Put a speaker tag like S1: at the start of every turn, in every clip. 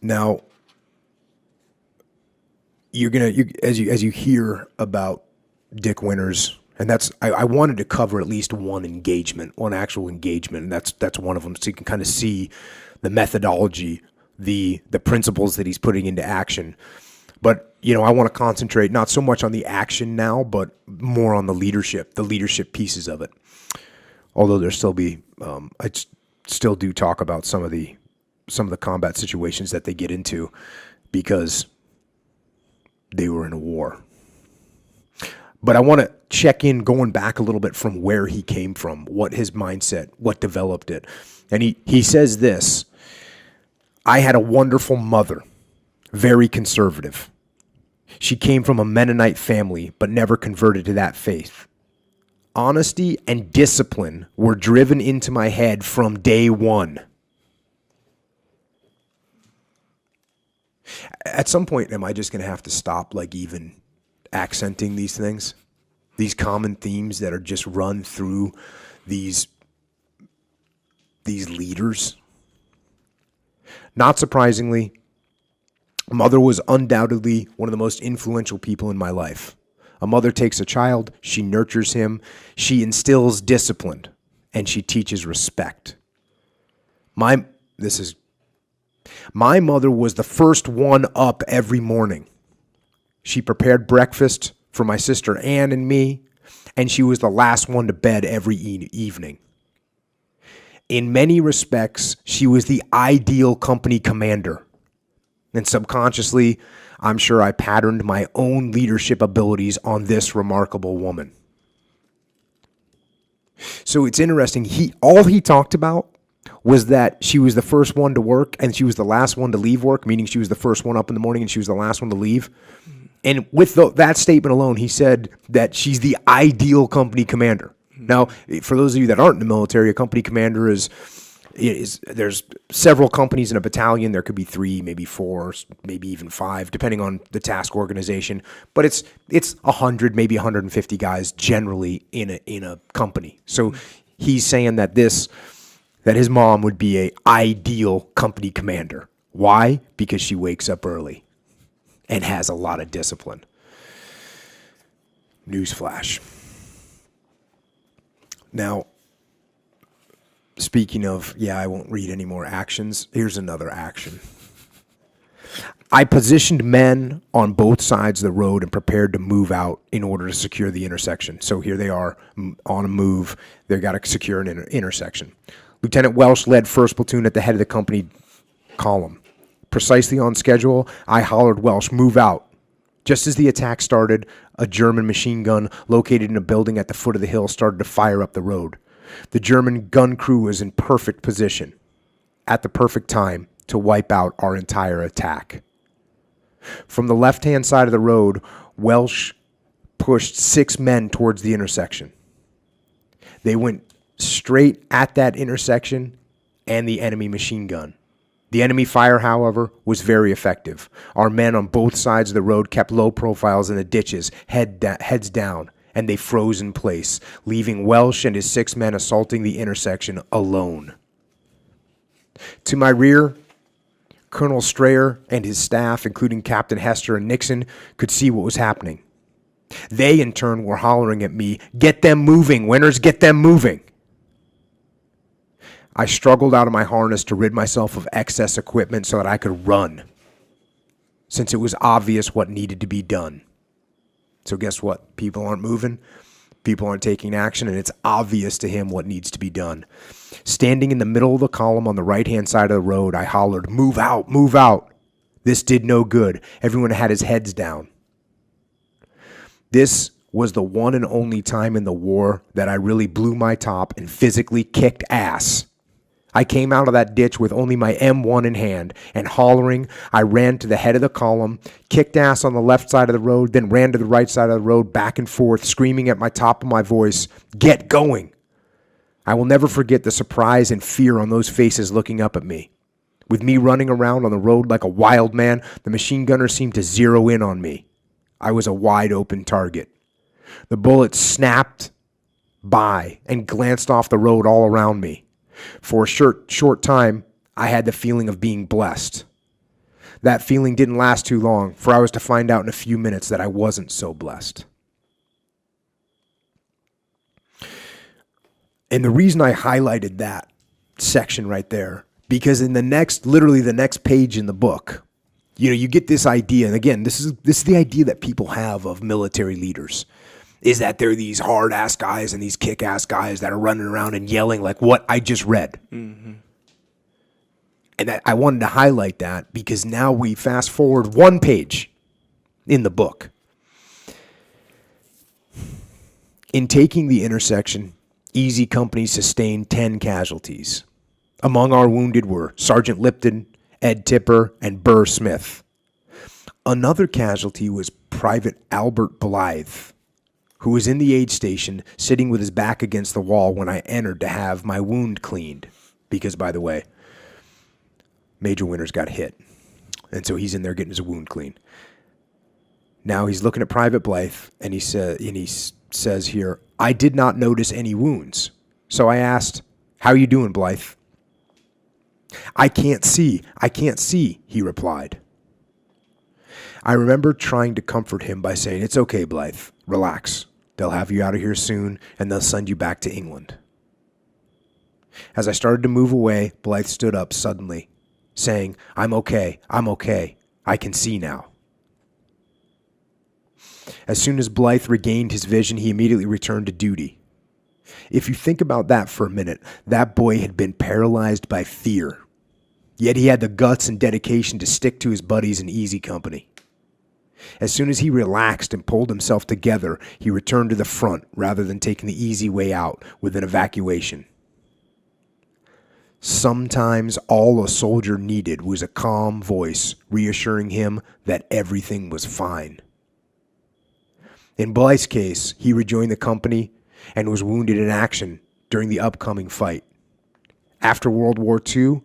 S1: Now, as you hear about Dick Winters, and I wanted to cover at least one actual engagement, and that's one of them, so you can kind of see the methodology, the principles that he's putting into action. But I want to concentrate not so much on the action now, but more on the leadership pieces of it. Although there still be, I still do talk about some of the combat situations that they get into because they were in a war. But I want to check in going back a little bit from where he came from, what his mindset, what developed it. And he says this: I had a wonderful mother, very conservative. She came from a Mennonite family, but never converted to that faith. Honesty and discipline were driven into my head from day one. At some point, am I just going to have to stop, even accenting these things, these common themes that are just run through these leaders? Not surprisingly, mother was undoubtedly one of the most influential people in my life. A mother takes a child, she nurtures him, she instills discipline, and she teaches respect. My mother was the first one up every morning. She prepared breakfast for my sister Ann and me, and she was the last one to bed every evening. In many respects, she was the ideal company commander. And subconsciously, I'm sure I patterned my own leadership abilities on this remarkable woman. So it's interesting. All he talked about was that she was the first one to work and she was the last one to leave work, meaning she was the first one up in the morning and she was the last one to leave. And with that statement alone, he said that she's the ideal company commander. Now, for those of you that aren't in the military, a company commander is there's several companies in a battalion. There could be 3, maybe 4, maybe even 5, depending on the task organization. But it's 100, maybe 150 guys generally in a company. So he's saying that his mom would be a ideal company commander. Why? Because she wakes up early and has a lot of discipline. Newsflash. Now, speaking of, I won't read any more actions. Here's another action. I positioned men on both sides of the road and prepared to move out in order to secure the intersection. So here they are on a move. They've got to secure an intersection. Lieutenant Welsh led 1st Platoon at the head of the company column. Precisely on schedule, I hollered Welsh, move out. Just as the attack started, a German machine gun located in a building at the foot of the hill started to fire up the road. The German gun crew was in perfect position, at the perfect time to wipe out our entire attack. From the left-hand side of the road, Welsh pushed 6 men towards the intersection. They went straight at that intersection and the enemy machine gun. The enemy fire, however, was very effective. Our men on both sides of the road kept low profiles in the ditches, heads down, and they froze in place, leaving Welsh and his 6 men assaulting the intersection alone. To my rear, Colonel Strayer and his staff, including Captain Hester and Nixon, could see what was happening. They, in turn, were hollering at me, "Get them moving, Winters, get them moving." I struggled out of my harness to rid myself of excess equipment so that I could run, since it was obvious what needed to be done. So guess what? People aren't moving. People aren't taking action, and it's obvious to him what needs to be done. Standing in the middle of the column on the right-hand side of the road, I hollered, "Move out, move out." This did no good. Everyone had his heads down. This was the one and only time in the war that I really blew my top and physically kicked ass. I came out of that ditch with only my M1 in hand, and hollering, I ran to the head of the column, kicked ass on the left side of the road, then ran to the right side of the road, back and forth, screaming at my top of my voice, "Get going!" I will never forget the surprise and fear on those faces looking up at me. With me running around on the road like a wild man, the machine gunner seemed to zero in on me. I was a wide open target. The bullet snapped by and glanced off the road all around me. For a short time, I had the feeling of being blessed. That feeling didn't last too long, for I was to find out in a few minutes that I wasn't so blessed. And the reason I highlighted that section right there, because in literally the next page in the book, you get this idea, and again, this is the idea that people have of military leaders, is that they're these hard-ass guys and these kick-ass guys that are running around and yelling like what I just read. Mm-hmm. And I wanted to highlight that because now we fast forward one page in the book. In taking the intersection, Easy Company sustained 10 casualties. Among our wounded were Sergeant Lipton, Ed Tipper, and Burr Smith. Another casualty was Private Albert Blythe, who was in the aid station sitting with his back against the wall when I entered to have my wound cleaned. Because, by the way, Major Winters got hit, and so he's in there getting his wound clean. Now he's looking at Private Blythe, and he says here, I did not notice any wounds. So I asked, how you doing, Blythe? I can't see, he replied. I remember trying to comfort him by saying, it's okay, Blythe, relax. They'll have you out of here soon, and they'll send you back to England. As I started to move away, Blythe stood up suddenly, saying, I'm okay, I can see now. As soon as Blythe regained his vision, he immediately returned to duty. If you think about that for a minute, that boy had been paralyzed by fear. Yet he had the guts and dedication to stick to his buddies in Easy Company. As soon as he relaxed and pulled himself together, he returned to the front rather than taking the easy way out with an evacuation. Sometimes all a soldier needed was a calm voice reassuring him that everything was fine. In Blythe's case, he rejoined the company and was wounded in action during the upcoming fight. After World War II,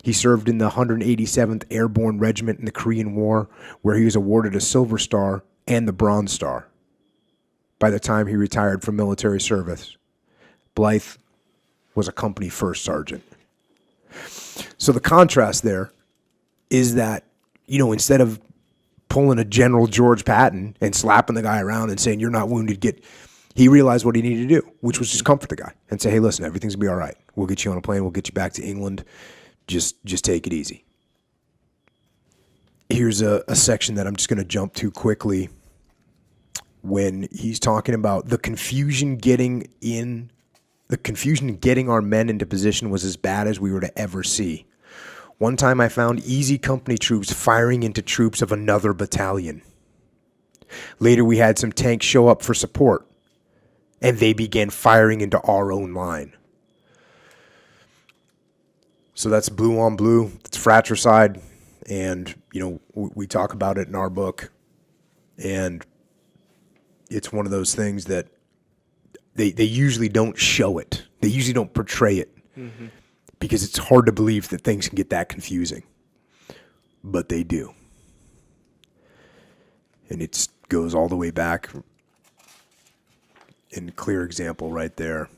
S1: he served in the 187th Airborne Regiment in the Korean War, where he was awarded a Silver Star and the Bronze Star. By the time he retired from military service, Blythe was a company first sergeant. So the contrast there is that, instead of pulling a General George Patton and slapping the guy around and saying, you're not wounded, he realized what he needed to do, which was just comfort the guy and say, hey, listen, everything's going to be all right. We'll get you on a plane. We'll get you back to England. Just take it easy. Here's a section that I'm just going to jump to quickly when he's talking about the confusion getting our men into position was as bad as we were to ever see. One time I found Easy Company troops firing into troops of another battalion. Later we had some tanks show up for support, and they began firing into our own line. So that's blue on blue. It's fratricide, and we talk about it in our book, and it's one of those things that they usually don't show it. They usually don't portray it, because it's hard to believe that things can get that confusing, but they do, and it goes all the way back. In a clear example right there.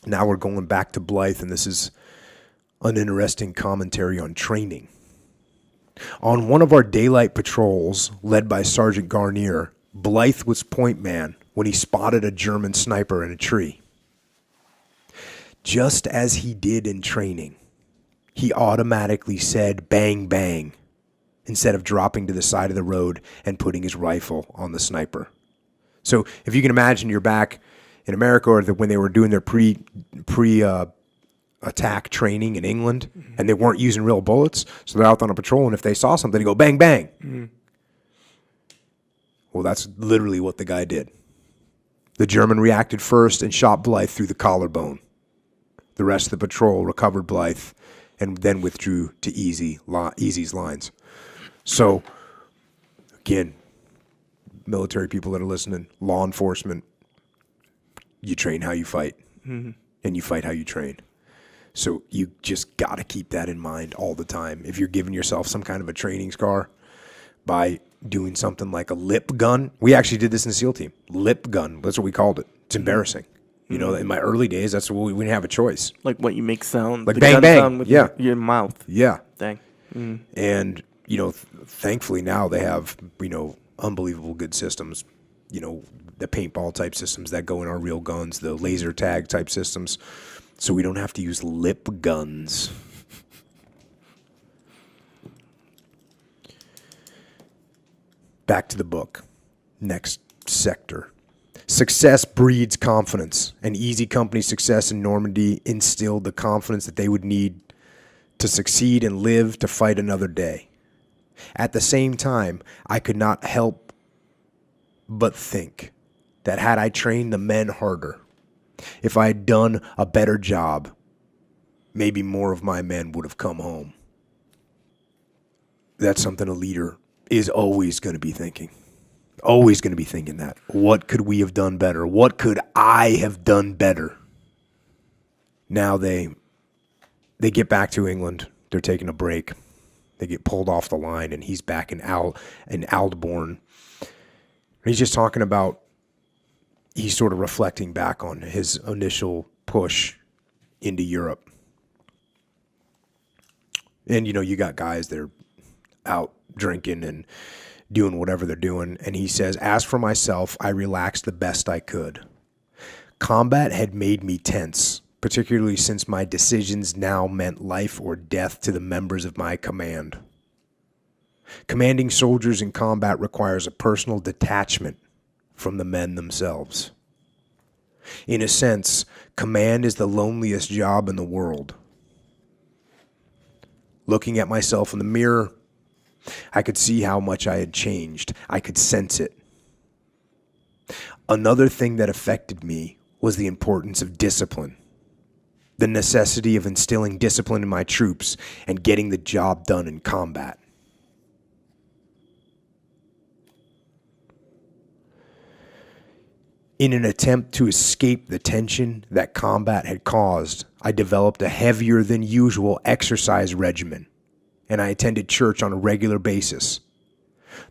S1: Now we're going back to Blythe, and this is an interesting commentary on training. On one of our daylight patrols, led by Sergeant Garnier, Blythe was point man when he spotted a German sniper in a tree. Just as he did in training, he automatically said bang bang instead of dropping to the side of the road and putting his rifle on the sniper. So if you can imagine you're back in America, or when they were doing their pre-attack training in England, and they weren't using real bullets, so they're out on a patrol, and if they saw something, they go bang, bang. Mm-hmm. Well, that's literally what the guy did. The German reacted first and shot Blythe through the collarbone. The rest of the patrol recovered Blythe and then withdrew to Easy's lines. So, again, military people that are listening, law enforcement, you train how you fight, and you fight how you train. So you just got to keep that in mind all the time. If you're giving yourself some kind of a training scar by doing something like a lip gun. We actually did this in the SEAL team. Lip gun. That's what we called it. It's embarrassing. You know, in my early days, that's what we didn't have a choice.
S2: Like what you make sound,
S1: like
S2: the
S1: bang
S2: gun
S1: bang,
S2: sound with your mouth.
S1: Yeah.
S2: Dang.
S1: And you know, thankfully now they have, you know, unbelievable good systems. You know, the paintball type systems that go in our real guns, the laser tag type systems, so we don't have to use lip guns. Back to the book. Next sector. Success breeds confidence. And Easy Company success in Normandy instilled the confidence that they would need to succeed and live to fight another day. At the same time, I could not help but think that had I trained the men harder, if I had done a better job, maybe more of my men would have come home. That's something a leader is always going to be thinking. Always going to be thinking that. What could we have done better? What could I have done better? Now they get back to England. They're taking a break. They get pulled off the line, and he's back in Aldbourne. He's just talking about, he's sort of reflecting back on his initial push into Europe. And, you know, you got guys that are out drinking and doing whatever they're doing. And he says, as for myself, I relaxed the best I could. Combat had made me tense, particularly since my decisions now meant life or death to the members of my command. Commanding soldiers in combat requires a personal detachment from the men themselves. In a sense, command is the loneliest job in the world. Looking at myself in the mirror, I could see how much I had changed. I could sense it. Another thing that affected me was the importance of discipline. The necessity of instilling discipline in my troops and getting the job done in combat. In an attempt to escape the tension that combat had caused, I developed a heavier than usual exercise regimen, and I attended church on a regular basis.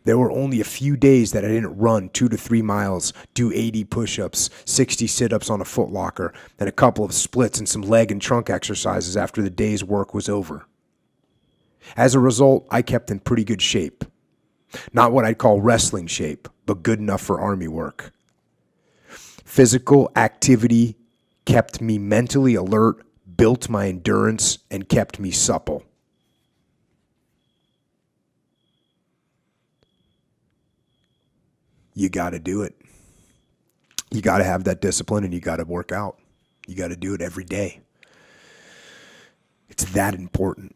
S1: There were only a few days that I didn't run 2 to 3 miles, do 80 push-ups, 60 sit-ups on a footlocker, and a couple of splits and some leg and trunk exercises after the day's work was over. As a result, I kept in pretty good shape. Not what I'd call wrestling shape, but good enough for army work. Physical activity kept me mentally alert, built my endurance, and kept me supple. You got to do it. You got to have that discipline, and you got to work out. You got to do it every day. It's that important.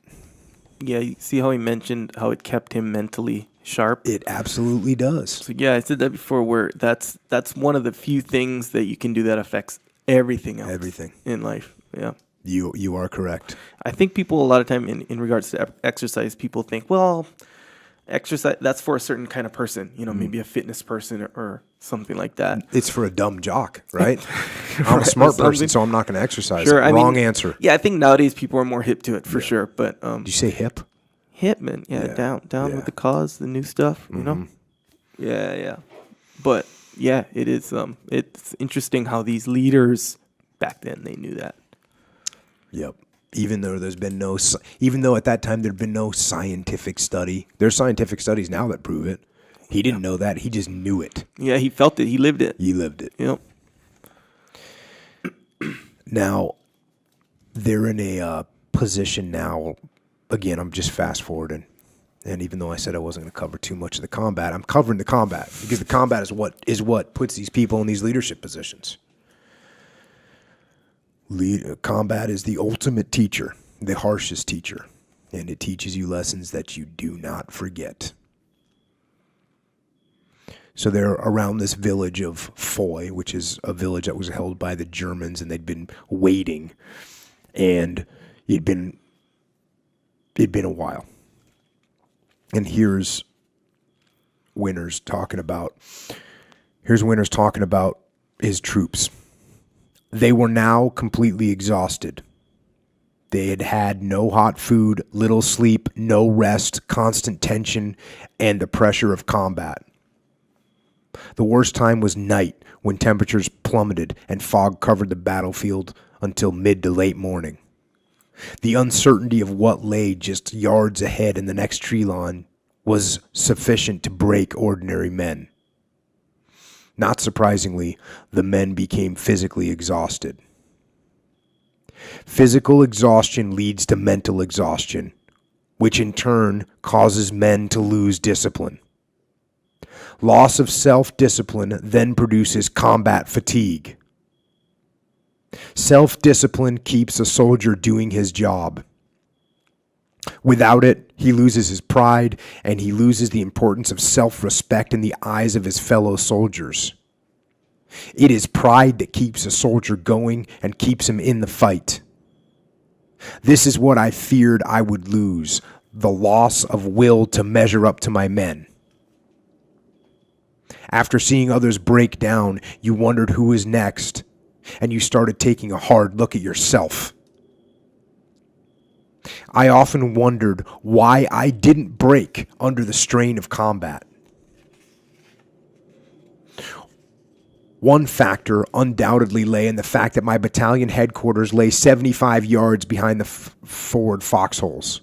S2: Yeah, you see how he mentioned how it kept him mentally sharp?
S1: It absolutely does.
S2: So yeah, I said that before, where that's one of the few things that you can do that affects everything else.
S1: Everything.
S2: In life. Yeah.
S1: You are correct.
S2: I think people a lot of time in regards to exercise, people think, well, exercise, that's for a certain kind of person, you know, maybe a fitness person or something like that.
S1: It's for a dumb jock, right? I'm a smart person, so I'm not going to exercise.
S2: Sure,
S1: Wrong answer.
S2: Yeah, I think nowadays people are more hip to it for sure. But
S1: did you say hip?
S2: Hip, man. Yeah, down with the cause, the new stuff, you know? Yeah. But yeah, it is it's interesting how these leaders back then, they knew that.
S1: Yep. Even though at that time there'd been no scientific study. There's scientific studies now that prove it. He didn't know that. He just knew it.
S2: Yeah, he felt it. He lived it.
S1: He lived it.
S2: Yep.
S1: Now, they're in a position now. Again, I'm just fast forwarding. And even though I said I wasn't going to cover too much of the combat, I'm covering the combat because the combat is what puts these people in these leadership positions. Combat is the ultimate teacher, the harshest teacher, and it teaches you lessons that you do not forget. So they're around this village of Foy, which is a village that was held by the Germans, and they'd been waiting, and it'd been a while. And here's Winters talking about his troops. They were now completely exhausted. They had had no hot food, little sleep, no rest, constant tension, and the pressure of combat. The worst time was night, when temperatures plummeted and fog covered the battlefield until mid to late morning. The uncertainty of what lay just yards ahead in the next tree line was sufficient to break ordinary men. Not surprisingly, the men became physically exhausted. Physical exhaustion leads to mental exhaustion, which in turn causes men to lose discipline. Loss of self-discipline then produces combat fatigue. Self-discipline keeps a soldier doing his job. Without it, he loses his pride and he loses the importance of self-respect in the eyes of his fellow soldiers. It is pride that keeps a soldier going and keeps him in the fight. This is what I feared I would lose, the loss of will to measure up to my men. After seeing others break down, you wondered who was next, and you started taking a hard look at yourself. I often wondered why I didn't break under the strain of combat. One factor undoubtedly lay in the fact that my battalion headquarters lay 75 yards behind the forward foxholes.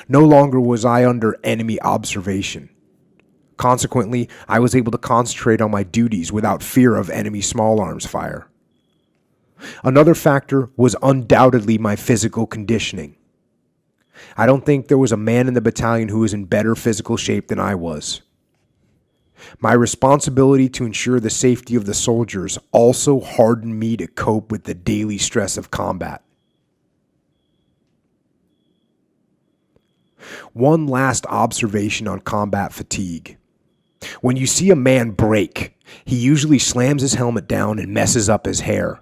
S1: No longer was I under enemy observation. Consequently, I was able to concentrate on my duties without fear of enemy small arms fire. Another factor was undoubtedly my physical conditioning. I don't think there was a man in the battalion who was in better physical shape than I was. My responsibility to ensure the safety of the soldiers also hardened me to cope with the daily stress of combat. One last observation on combat fatigue. When you see a man break, he usually slams his helmet down and messes up his hair.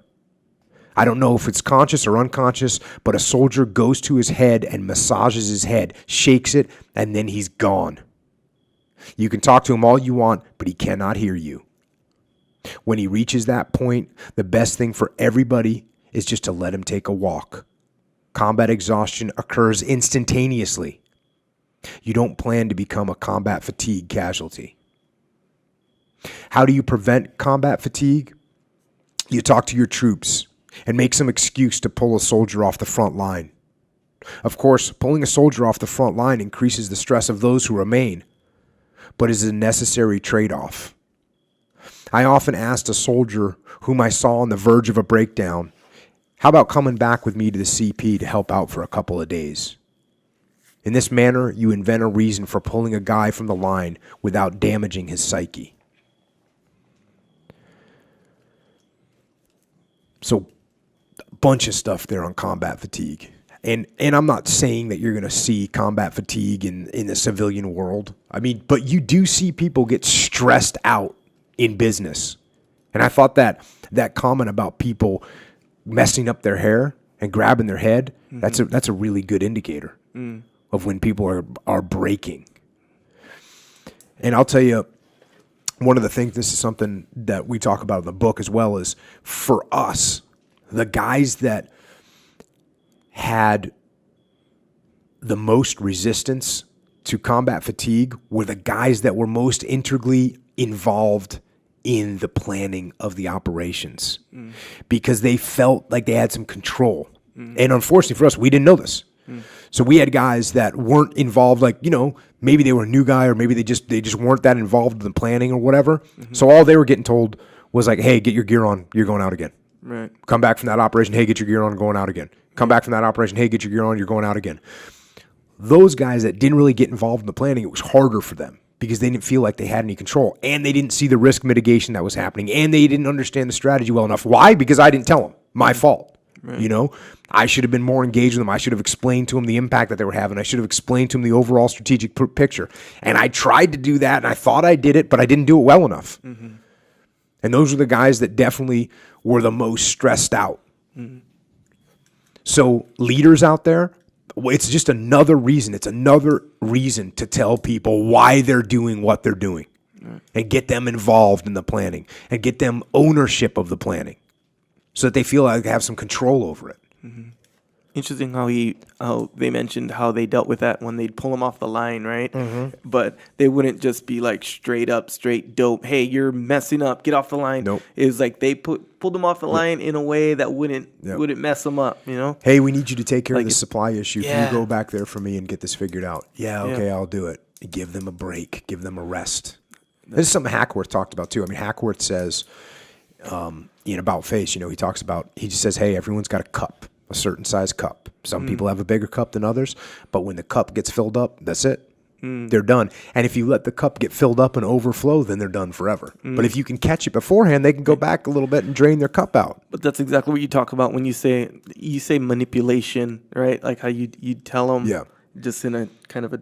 S1: I don't know if it's conscious or unconscious, but a soldier goes to his head and massages his head, shakes it, and then he's gone. You can talk to him all you want, but he cannot hear you. When he reaches that point, the best thing for everybody is just to let him take a walk. Combat exhaustion occurs instantaneously. You don't plan to become a combat fatigue casualty. How do you prevent combat fatigue? You talk to your troops and make some excuse to pull a soldier off the front line. Of course, pulling a soldier off the front line increases the stress of those who remain, but is a necessary trade-off. I often asked a soldier whom I saw on the verge of a breakdown, how about coming back with me to the CP to help out for a couple of days? In this manner, you invent a reason for pulling a guy from the line without damaging his psyche. So, a bunch of stuff there on combat fatigue. And I'm not saying that you're going to see combat fatigue in the civilian world. I mean, but you do see people get stressed out in business. And I thought that comment about people messing up their hair and grabbing their head, that's a really good indicator of when people are breaking. And I'll tell you, one of the things, this is something that we talk about in the book as well, is for us, the guys that had the most resistance to combat fatigue were the guys that were most integrally involved in the planning of the operations because they felt like they had some control. And unfortunately for us, we didn't know this. So we had guys that weren't involved, like, you know, maybe they were a new guy or maybe they just weren't that involved in the planning or whatever. So all they were getting told was like, hey, get your gear on, you're going out again.
S2: Right.
S1: Come back from that operation, hey, get your gear on, going out again. Come back from that operation, hey, get your gear on, you're going out again. Those guys that didn't really get involved in the planning, it was harder for them because they didn't feel like they had any control and they didn't see the risk mitigation that was happening and they didn't understand the strategy well enough. Why? Because I didn't tell them. My fault. Right. You know, I should have been more engaged with them. I should have explained to them the impact that they were having. I should have explained to them the overall strategic picture. And I tried to do that, and I thought I did it, but I didn't do it well enough. And those are the guys that definitely were the most stressed out. So leaders out there, it's just another reason. It's another reason to tell people why they're doing what they're doing and get them involved in the planning and get them ownership of the planning, so that they feel like they have some control over it.
S2: interesting how they mentioned how they dealt with that when they'd pull them off the line, right? But they wouldn't just be like straight dope. Hey, you're messing up. Get off the line.
S1: Nope.
S2: It was like they pulled them off the line in a way that wouldn't mess them up. You know.
S1: Hey, we need you to take care of the supply issue.
S2: Yeah.
S1: Can you go back there for me and get this figured out? Yeah, okay, I'll do it. Give them a break. Give them a rest. This is something Hackworth talked about too. I mean, Hackworth says in About Face, he talks about, he just says, hey, everyone's got a cup, a certain size cup. Some people have a bigger cup than others, but when the cup gets filled up, that's it. They're done. And if you let the cup get filled up and overflow, then they're done forever. But if you can catch it beforehand, they can go back a little bit and drain their cup out.
S2: But that's exactly what you talk about when you say manipulation, right? Like how you tell them just in a kind of a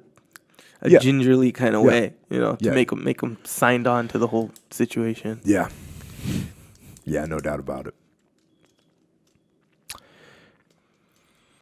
S2: gingerly kind of way, to make them signed on to the whole situation.
S1: Yeah. Yeah, no doubt about it.